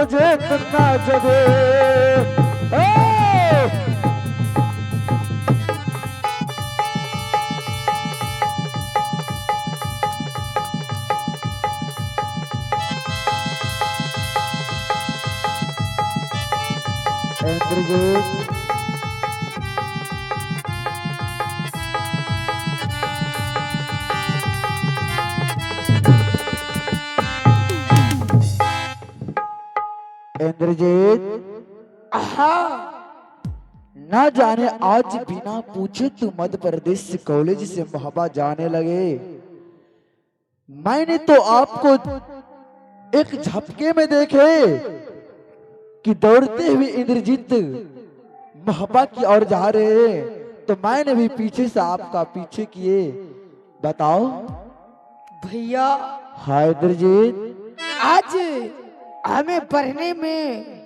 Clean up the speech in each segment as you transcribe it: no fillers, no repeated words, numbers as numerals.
इंद्रजीत नाच दे। इंद्रजीत इंद्रजीत ना जाने आज बिना पूछे तू मध्य प्रदेश कॉलेज से मोहब्बा जाने लगे। मैंने तो आपको एक झपके में देखे कि दौड़ते हुए इंद्रजीत मोहब्बा की ओर जा रहे हैं, तो मैंने भी पीछे से आपका पीछे किए। बताओ भैया। हाँ इंद्रजीत, आज हमें पढ़ने में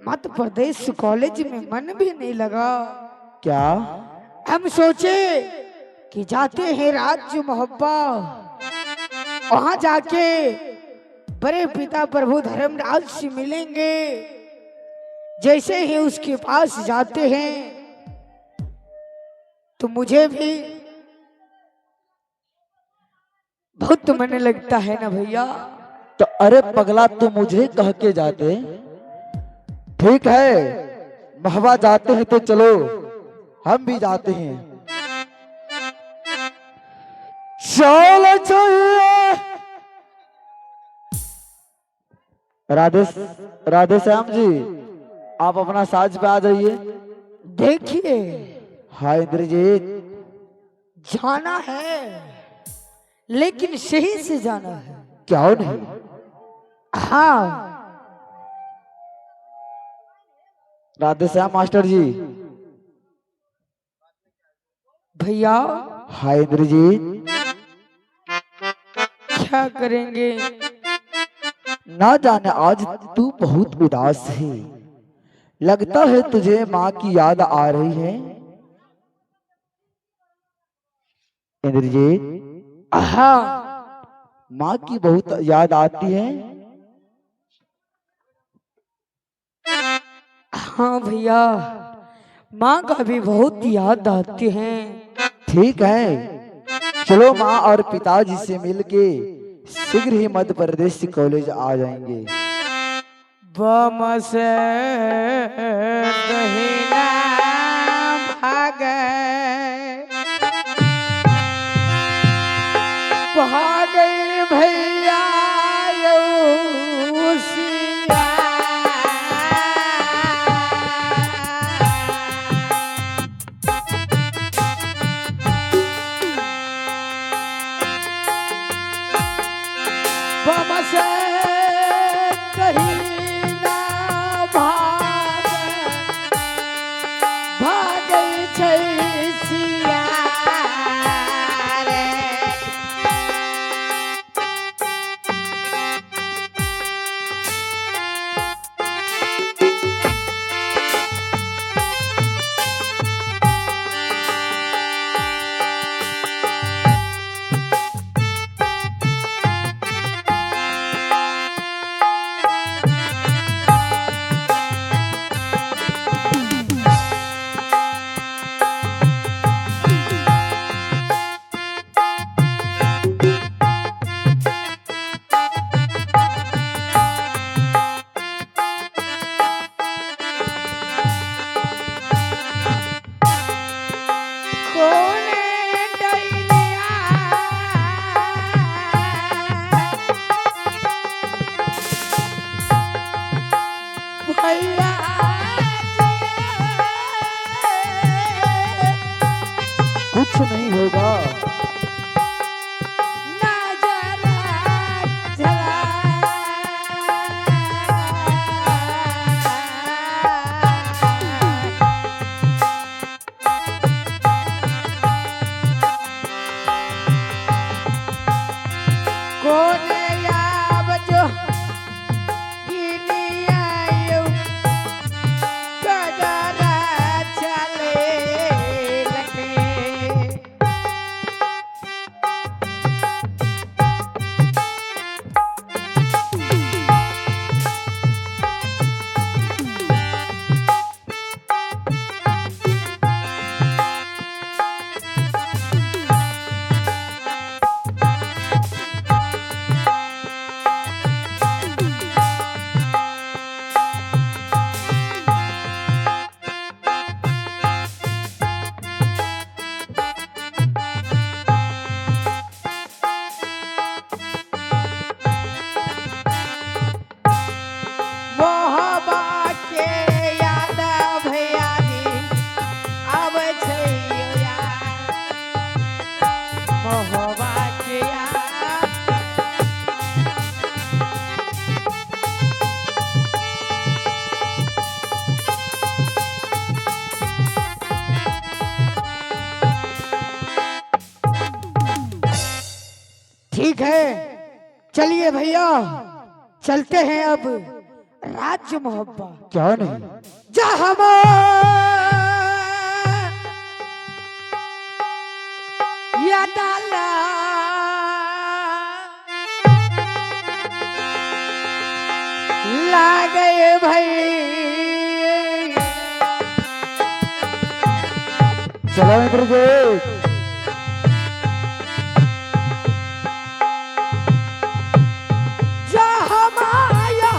मध्य प्रदेश कॉलेज में मन भी नहीं लगा। क्या हम सोचे कि जाते हैं राज्य मोहब्बा, वहां जाके बड़े पिता प्रभु धर्मराज से मिलेंगे। जैसे ही उसके पास जाते हैं तो मुझे भी बहुत मन लगता है ना भैया। तो अरे पगला, तू मुझे कह के जाते। ठीक है, महवा जाते हैं तो चलो, हम भी जाते हैं। चलो चलिए। राधे श्याम जी, आप अपना साज पे आ जाइए। देखिए, हाँ इंद्रजीत, जाना है लेकिन सही से जाना है। क्यों नहीं? हाँ राधे श्याम मास्टर जी। भैया। हाँ इंद्रजीत, क्या करेंगे? ना जाने आज तू बहुत उदास है। लगता है तुझे माँ की याद आ रही है। इंद्रजीत, हाँ माँ की बहुत याद आती है। हाँ भैया, माँ का भी बहुत याद आती है। ठीक है, चलो माँ और पिताजी से मिलके शीघ्र ही मध्य प्रदेश कॉलेज आ जाएंगे। बमस दहिना भागे भागे भैया सिया। बमस दहिना भागे भागे छै सिया रे। कुछ नहीं होगा। ठीक है, चलिए भैया चलते हैं अब राज्य मोहब्बा। क्या नहीं? जहाँ या डाला ला गए भाई। चलो इंद्रजीत। जहाँ माया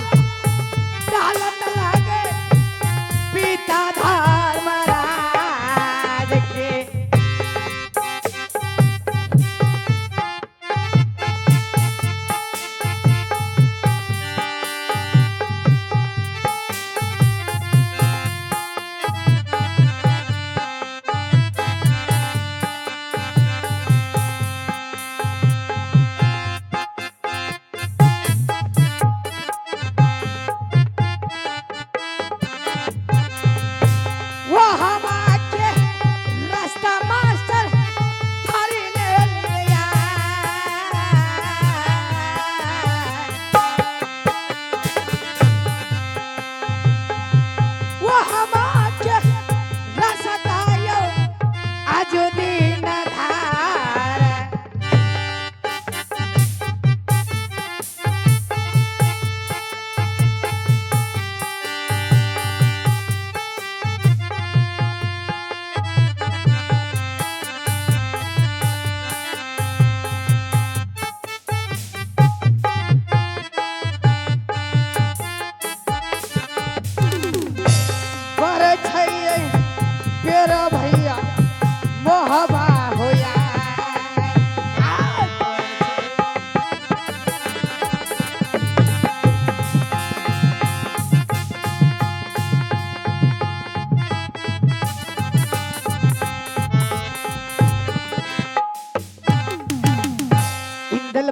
डालत लागे पिता धर्मराज के।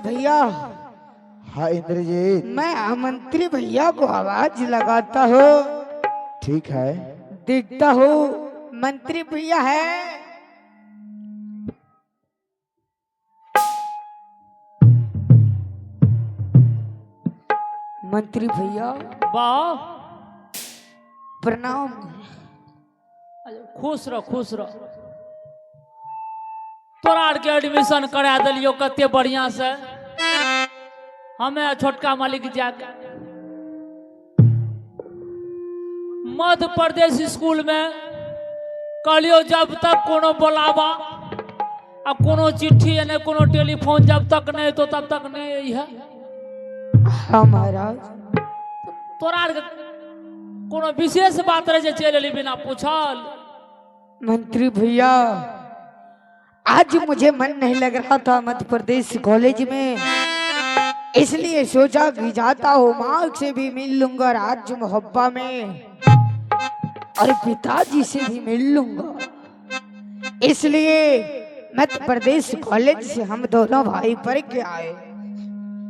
भैया। हाँ इंद्रजीत। मैं मंत्री भैया को आवाज लगाता हूँ। ठीक है। देखता हूँ मंत्री भैया है। मंत्री भैया। वाह, प्रणाम। खुश रह खुश रह। तोरा आर के एडमिशन करा दिलियो कते बढ़िया से। हमें छोटका मालिक जाके मध्य प्रदेश स्कूल में कहलियो जब तक कोनो बुलावा आ कोनो चिट्ठी या कोनो टेलीफोन जब तक नहीं तो तब तक नहीं है। हाँ महाराज। तोरा आर के कोनो विशेष बात रहे जे चल एली बिना पूछल। मंत्री भैया आज मुझे मन नहीं लग रहा था मध्य प्रदेश कॉलेज में, इसलिए सोचा कि जाता हूँ माँ से भी मिल लूंगा राज्य मोहब्बा में और पिताजी से भी मिल लूंगा। इसलिए मध्य प्रदेश कॉलेज से हम दोनों भाई पढ़ के आए।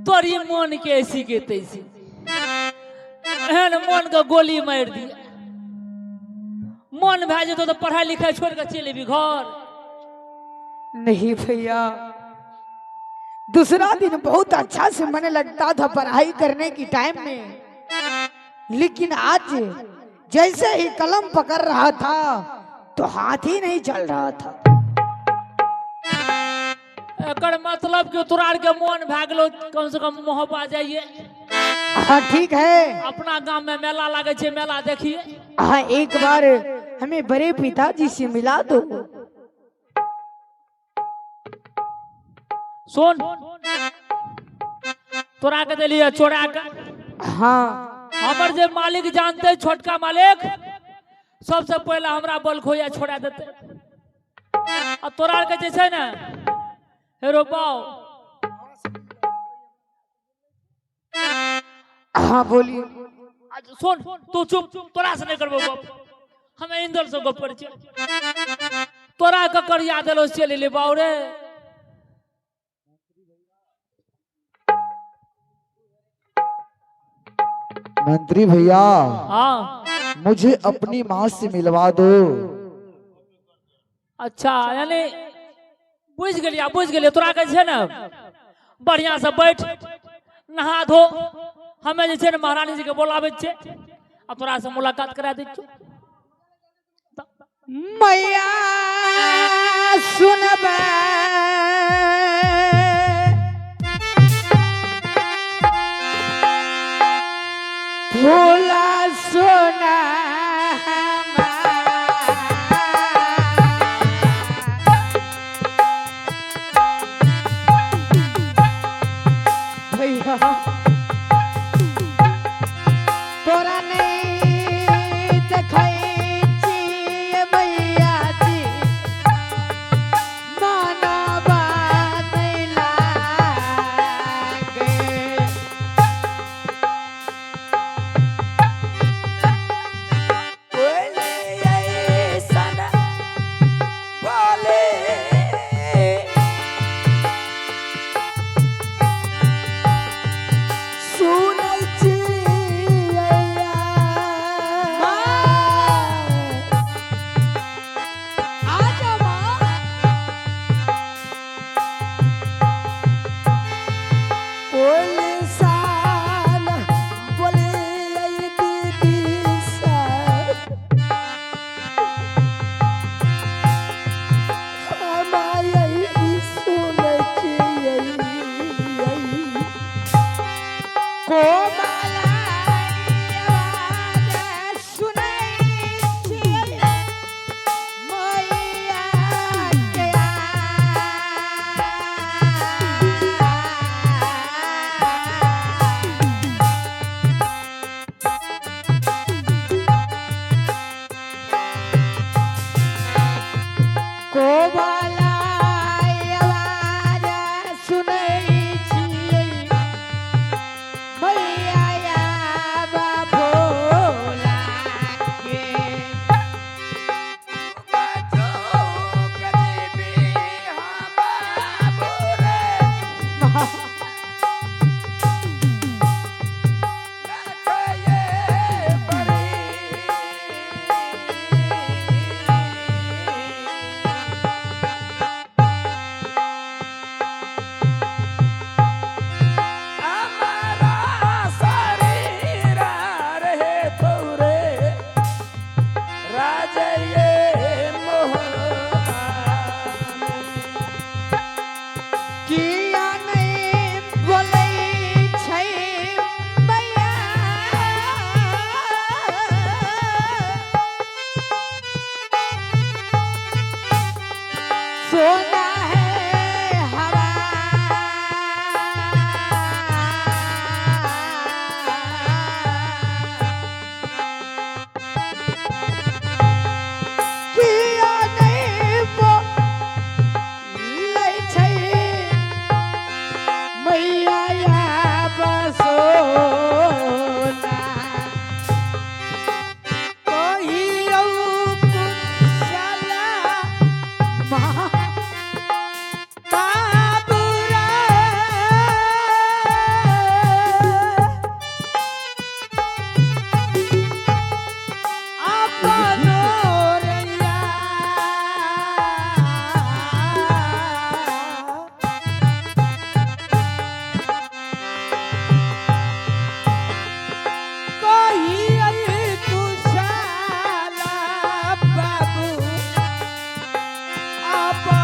तोरी मन के ऐसी के तैसी एहन मन का गोली मार दिया। मन भे जतो तो पढ़ाई लिखाई छोड़ के चले भी घर। नहीं भैया, दूसरा दिन बहुत अच्छा से मन लगता था पढ़ाई करने की टाइम में, लेकिन आज जैसे ही कलम पकड़ रहा था तो हाथ ही नहीं चल रहा था। एकर मतलब कि तोरा के मन भे गेलो कम से कम मोहब्बा जाइए। हाँ ठीक है। अपना गांव में मेला लागे छे, मेला देखिए। हाँ एक बार हमें बड़े पिताजी से मिला दो। सुन, तोरा के दिलिए चोरा के। हाँ हमर जे मालिक जानते छोटका मालिक सबसे पहले हमरा बल खोया छोड़ा देते। आ तोरा के जे छै ना हेरो पाओ। हाँ बोलिए। सुन तू चुप, तोरा से नहीं करबो गप। हमें इंदर से गप पर छियै। तोरा के कर याद एलो चल ले बाऊ रे। मंत्री भैया। हाँ मुझे अपनी माँ से मिलवा दो। अच्छा, यानी बुझ गेलिया तोरा के छै ना बढ़िया से बैठ नहा धो हमें जे छै ने महारानी जी के बोलावे छे आ तोरा से मुलाकात करा दै छो मैया सुनबे भोला सोना भैया तोरा नहीं देखै छियै मैया जी मानवा नहीं लागे बोले ऐसन बोले सुनै छियै आजा माँ बोले साल बोले दीदी सा हमारे सुनै छियै कोमला आवाज सुनै छियै मैया के कोमला आवाज सुनै छियै मैया भोला के बजो गरीबी हम बाबू रे लखये बड़ी हमारा शरीर रहे तोरे राजये किया नहीं बोलै छै मैया सोना है हवा किया नहीं बोलै छै मैया बसोना कहियो कुशला बाबू रे अपनो रैया कहियो कुशला बाबू अपन